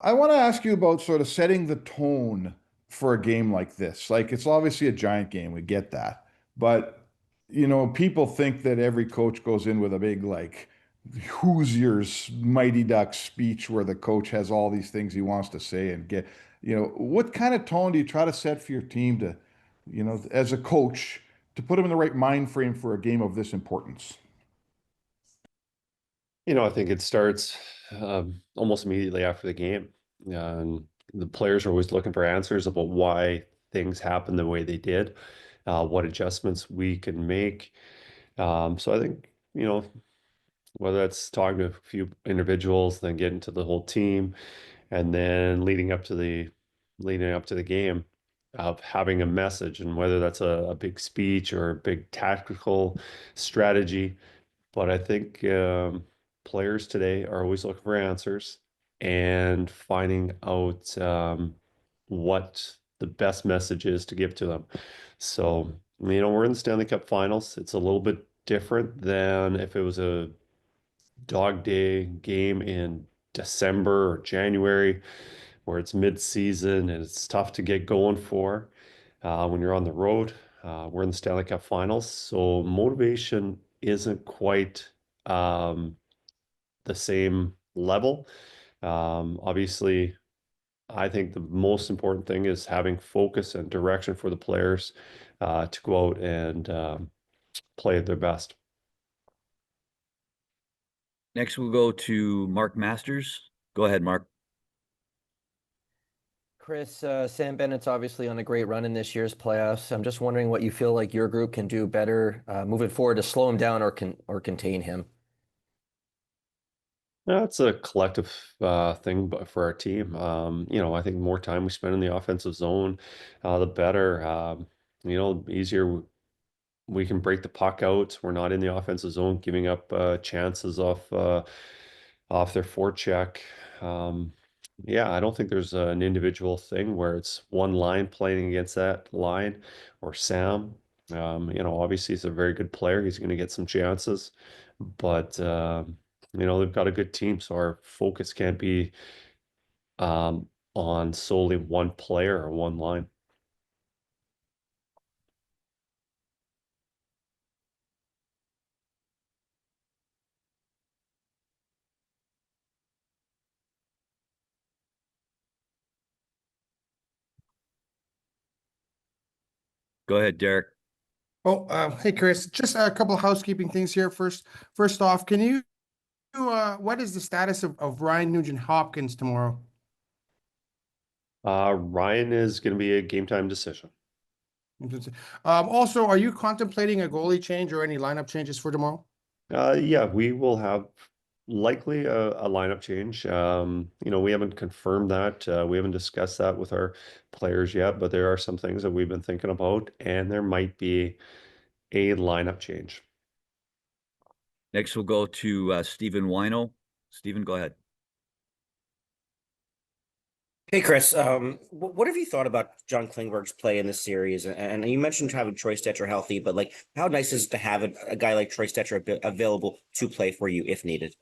I want to ask you about sort of setting the tone for a game like this. Like, it's obviously a giant game, we get that. But, people think that every coach goes in with a big, like, Hoosiers Mighty Ducks speech where the coach has all these things he wants to say and what kind of tone do you try to set for your team to, as a coach, to put them in the right mind frame for a game of this importance? I think it starts almost immediately after the game. And the players are always looking for answers about why things happen the way they did, what adjustments we can make. So I think, whether that's talking to a few individuals, then getting to the whole team, and then leading up to the game of having a message, and whether that's a big speech or a big tactical strategy. But I think players today are always looking for answers and finding out what the best message is to give to them. So, we're in the Stanley Cup Finals. It's a little bit different than if it was a dog day game in December or January, where it's mid-season and it's tough to get going for when you're on the road. We're in the Stanley Cup Finals, so motivation isn't quite the same level. Obviously, I think the most important thing is having focus and direction for the players to go out and play their best. Next, we'll go to Mark Masters. Go ahead, Mark. Kris, Sam Bennett's obviously on a great run in this year's playoffs. I'm just wondering what you feel like your group can do better moving forward to slow him down or contain him. That's a collective thing for our team. I think the more time we spend in the offensive zone, the better. Easier we can break the puck out. We're not in the offensive zone, giving up chances off their forecheck. Yeah, I don't think there's an individual thing where it's one line playing against that line or Sam. Obviously he's a very good player. He's going to get some chances, but they've got a good team, so our focus can't be on solely one player or one line. Go ahead, Derek. Oh, hey, Kris. Just a couple of housekeeping things here. First off, can you, what is the status of Ryan Nugent-Hopkins tomorrow? Ryan is going to be a game time decision. Also, are you contemplating a goalie change or any lineup changes for tomorrow? Yeah, we will have likely a lineup change. We haven't confirmed that. We haven't discussed that with our players yet, but there are some things that we've been thinking about, and there might be a lineup change. Next, we'll go to Stephen Wino. Stephen, go ahead. Hey, Kris, what have you thought about John Klingberg's play in this series? And you mentioned having Troy Stecher healthy, but like, how nice is it to have a guy like Troy Stecher available to play for you if needed?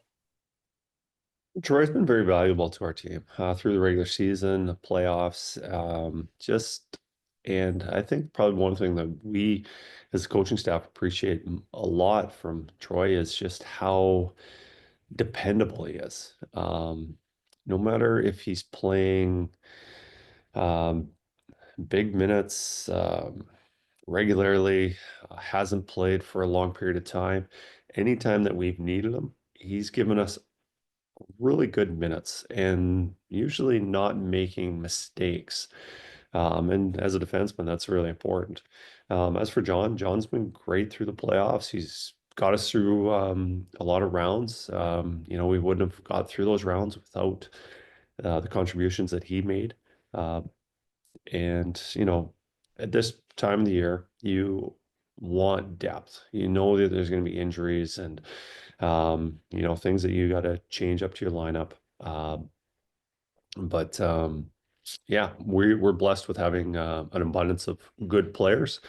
Troy's been very valuable to our team through the regular season, the playoffs, and I think probably one thing that we as a coaching staff appreciate a lot from Troy is just how dependable he is. No matter if he's playing um, big minutes regularly, hasn't played for a long period of time, anytime that we've needed him, he's given us really good minutes and usually not making mistakes. And as a defenseman, that's really important. As for John's been great through the playoffs. He's got us through a lot of rounds. We wouldn't have got through those rounds without the contributions that he made. Uh, and at this time of the year, you want depth. You know that there's going to be injuries and things that you got to change up to your lineup. But yeah, we're blessed with having an abundance of good players.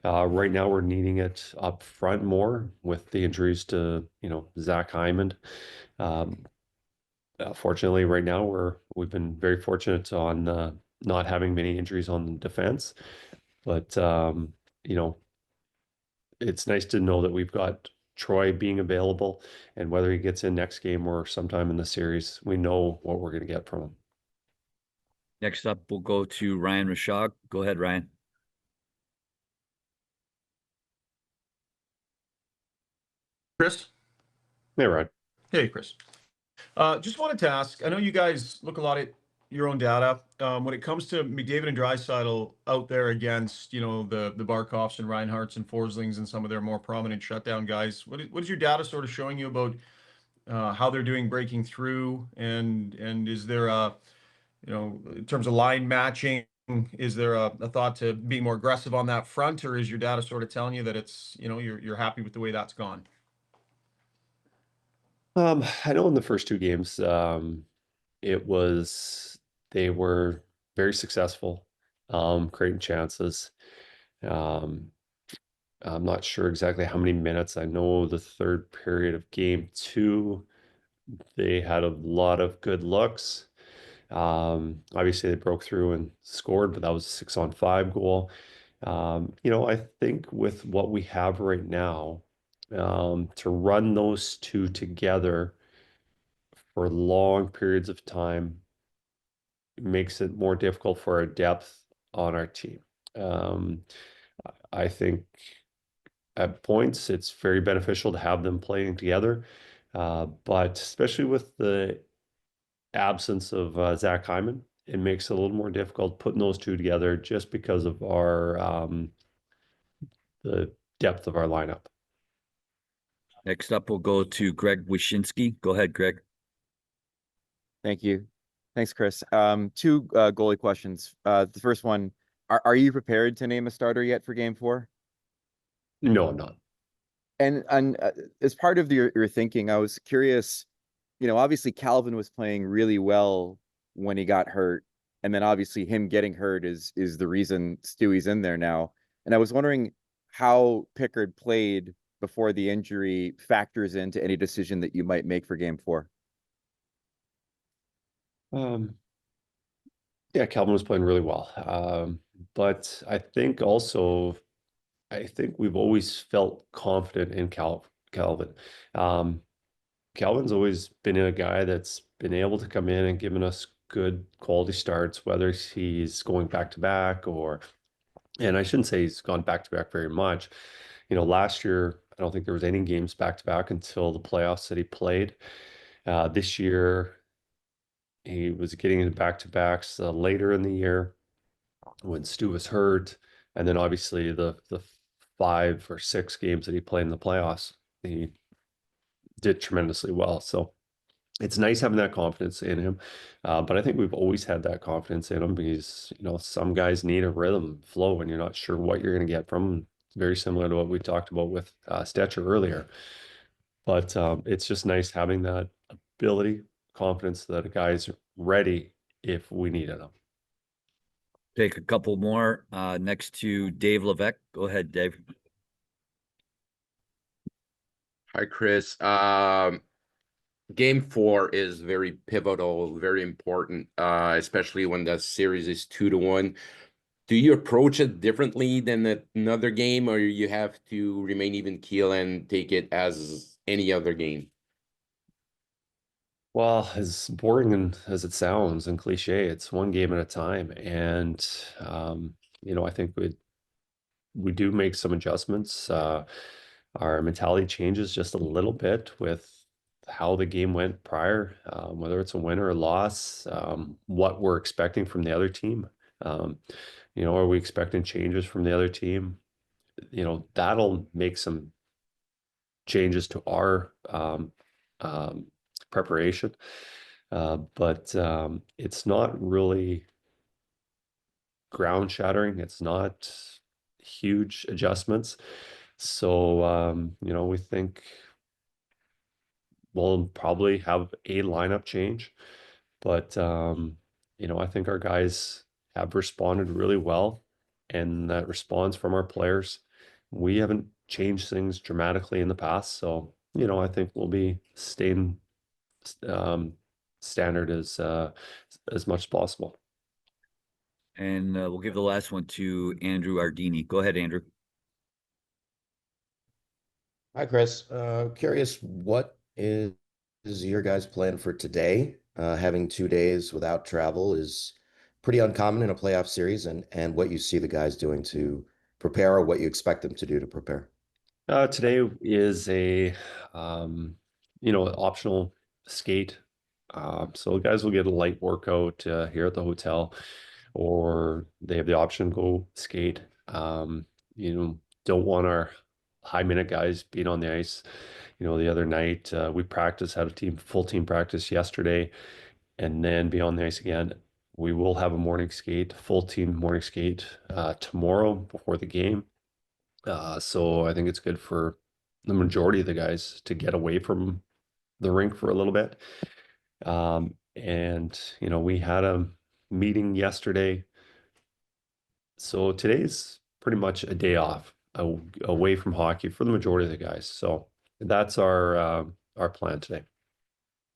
Right now, we're needing it up front more with the injuries to Zach Hyman. Um, Fortunately, right now we've been very fortunate on not having many injuries on the defense, but you know, it's nice to know that we've got Troy being available, and whether he gets in next game or sometime in the series, we know what we're going to get from him. Next up, we'll go to Ryan Rashog. Go ahead, Ryan. Chris? Hey, Rod. Hey, Chris. Just wanted to ask, I know you guys look a lot at your own data. When it comes to McDavid and Draisaitl out there against, the Barkovs and Reinhardts and Forslings and some of their more prominent shutdown guys, what is your data sort of showing you about how they're doing breaking through? And is there in terms of line matching, is there a thought to be more aggressive on that front, or is your data sort of telling you that it's, you're happy with the way that's gone? I know in the first two games, they were very successful, creating chances. Um, I'm not sure exactly how many minutes. I know the third period of game two, they had a lot of good looks. Obviously they broke through and scored, but that was a 6-on-5 goal. I think with what we have right now, to run those two together for long periods of time makes it more difficult for our depth on our team. I think at points it's very beneficial to have them playing together, but especially with the absence of Zach Hyman, it makes it a little more difficult putting those two together just because of the depth of our lineup. Next up, we'll go to Greg Wyshynski. Go ahead, Greg. Thank you. Thanks, Chris. Two goalie questions. The first one, are you prepared to name a starter yet for Game 4? No, I'm not. And as part of your thinking, I was curious, obviously Calvin was playing really well when he got hurt, and then obviously him getting hurt is the reason Stewie's in there now. And I was wondering how Pickard played before the injury factors into any decision that you might make for Game 4. Yeah, Calvin was playing really well. But I think we've always felt confident in Calvin. Calvin's always been a guy that's been able to come in and given us good quality starts, whether he's going back to back and I shouldn't say he's gone back to back very much. Last year, I don't think there was any games back to back until the playoffs that he played. This year, he was getting into back to backs later in the year when Stu was hurt, and then obviously the 5 or 6 games that he played in the playoffs, he did tremendously well. So it's nice having that confidence in him, but I think we've always had that confidence in him because some guys need a rhythm flow, and you're not sure what you're going to get from him. Very similar to what we talked about with Stetcher earlier, but it's just nice having that ability, confidence that a guy's ready if we needed him. Take a couple more. Next to Dave Levesque. Go ahead, Dave. Hi, Chris. Game 4 is very pivotal, very important, especially when the series is 2-1. Do you approach it differently than another game, or you have to remain even keel and take it as any other game? Well, as boring as it sounds and cliche, it's one game at a time. And, I think we do make some adjustments. Our mentality changes just a little bit with how the game went prior, whether it's a win or a loss, what we're expecting from the other team. Are we expecting changes from the other team? That'll make some changes to our preparation. But it's not really ground shattering. It's not huge adjustments. So, we think we'll probably have a lineup change, but I think our guys have responded really well, and that response from our players. We haven't changed things dramatically in the past, so I think we'll be staying standard as much as possible. And we'll give the last one to Andrew Ardini. Go ahead, Andrew. Hi, Kris. Curious, what is your guys' plan for today? Having 2 days without travel is pretty uncommon in a playoff series, and what you see the guys doing to prepare, or what you expect them to do to prepare. Today is a optional skate. So guys will get a light workout here at the hotel, or they have the option to go skate. Don't want our high minute guys being on the ice. The other night we practiced, had a full team practice yesterday, and then be on the ice again. We will have a morning skate, full team morning skate tomorrow before the game. So I think it's good for the majority of the guys to get away from the rink for a little bit. And we had a meeting yesterday. So today's pretty much a day off away from hockey for the majority of the guys. So that's our plan today.